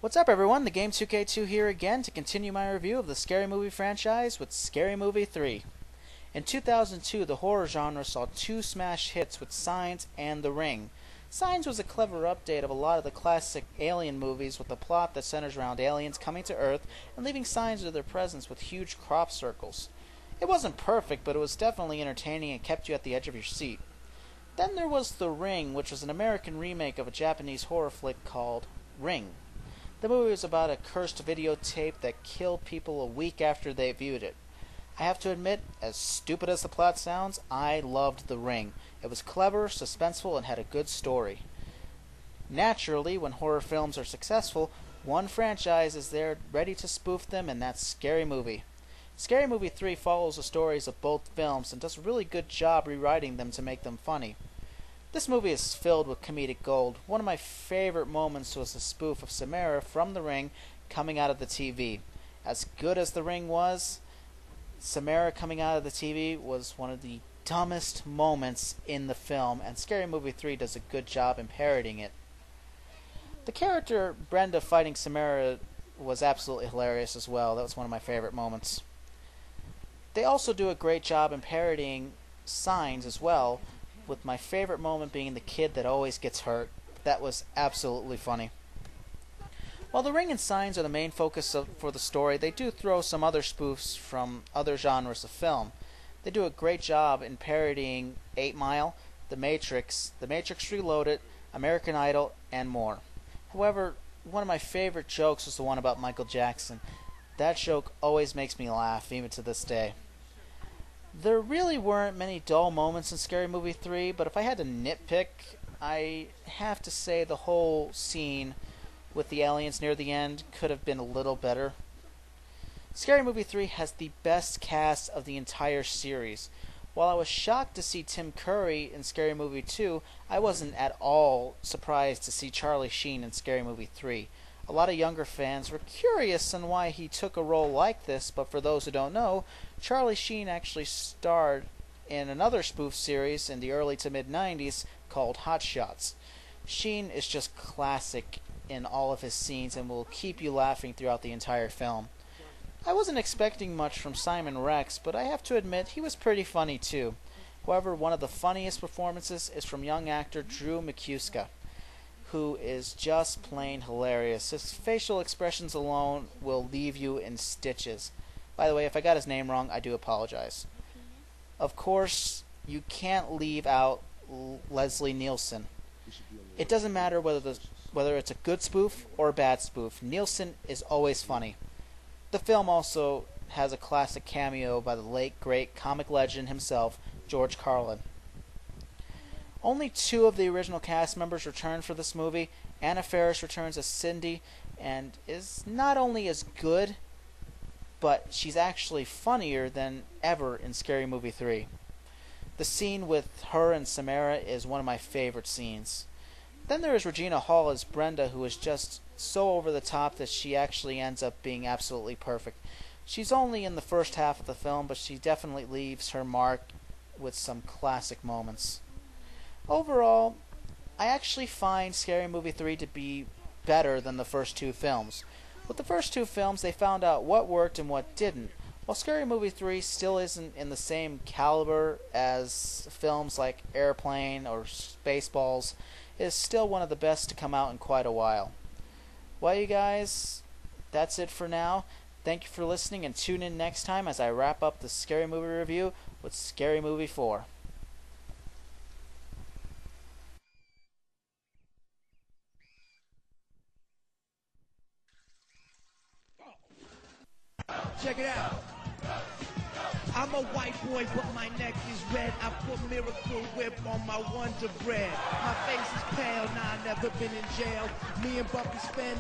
What's up everyone, TheGame2k2 here again to continue my review of the Scary Movie franchise with Scary Movie 3. In 2002, the horror genre saw two smash hits with Signs and The Ring. Signs was a clever update of a lot of the classic Alien movies with a plot that centers around aliens coming to Earth and leaving signs of their presence with huge crop circles. It wasn't perfect, but it was definitely entertaining and kept you at the edge of your seat. Then there was The Ring, which was an American remake of a Japanese horror flick called Ring. The movie was about a cursed videotape that killed people a week after they viewed it. I have to admit, as stupid as the plot sounds, I loved The Ring. It was clever, suspenseful, and had a good story. Naturally, when horror films are successful, one franchise is there ready to spoof them, and that's Scary Movie. Scary Movie 3 follows the stories of both films and does a really good job rewriting them to make them funny. This movie is filled with comedic gold. One of my favorite moments was the spoof of Samara from The Ring coming out of the TV. As good as The Ring was, Samara coming out of the TV was one of the dumbest moments in the film, and Scary Movie 3 does a good job in parodying it. The character Brenda fighting Samara was absolutely hilarious as well. That was one of my favorite moments. They also do a great job in parodying Signs as well, with my favorite moment being the kid that always gets hurt. That was absolutely funny. While The Ring and Signs are the main focus for the story, they do throw some other spoofs from other genres of film. They do a great job in parodying 8 Mile, The Matrix Reloaded, American Idol, and more. However, one of my favorite jokes was the one about Michael Jackson. That joke always makes me laugh, even to this day. There really weren't many dull moments in Scary Movie 3, but if I had to nitpick, I have to say the whole scene with the aliens near the end could have been a little better. Scary Movie 3 has the best cast of the entire series. While I was shocked to see Tim Curry in Scary Movie 2, I wasn't at all surprised to see Charlie Sheen in Scary Movie 3. A lot of younger fans were curious on why he took a role like this, but for those who don't know, Charlie Sheen actually starred in another spoof series in the early to mid-90s called Hot Shots. Sheen is just classic in all of his scenes and will keep you laughing throughout the entire film. I wasn't expecting much from Simon Rex, but I have to admit he was pretty funny too. However, one of the funniest performances is from young actor Drew McCusker, who is just plain hilarious. His facial expressions alone will leave you in stitches. By the way, if I got his name wrong, I do apologize. Of course, you can't leave out Leslie Nielsen. It doesn't matter whether it's a good spoof or a bad spoof. Nielsen is always funny. The film also has a classic cameo by the late great comic legend himself, George Carlin. Only 2 of the original cast members returned for this movie. Anna Faris returns as Cindy and is not only as good, but she's actually funnier than ever in Scary Movie 3. The scene with her and Samara is one of my favorite scenes. Then there is Regina Hall as Brenda, who is just so over the top that she actually ends up being absolutely perfect. She's only in the first half of the film, but she definitely leaves her mark with some classic moments. Overall, I actually find Scary Movie 3 to be better than the first 2 films. With the first 2 films, they found out what worked and what didn't, while Scary Movie 3 still isn't in the same caliber as films like Airplane or Spaceballs. It is still one of the best to come out in quite a while. Well, you guys, that's it for now. Thank you for listening, and tune in next time as I wrap up the Scary Movie review with Scary Movie 4. Check it out. I'm a white boy, but my neck is red. I put Miracle Whip on my Wonder Bread. My face is pale, nah, I never been in jail. Me and Bumpy spend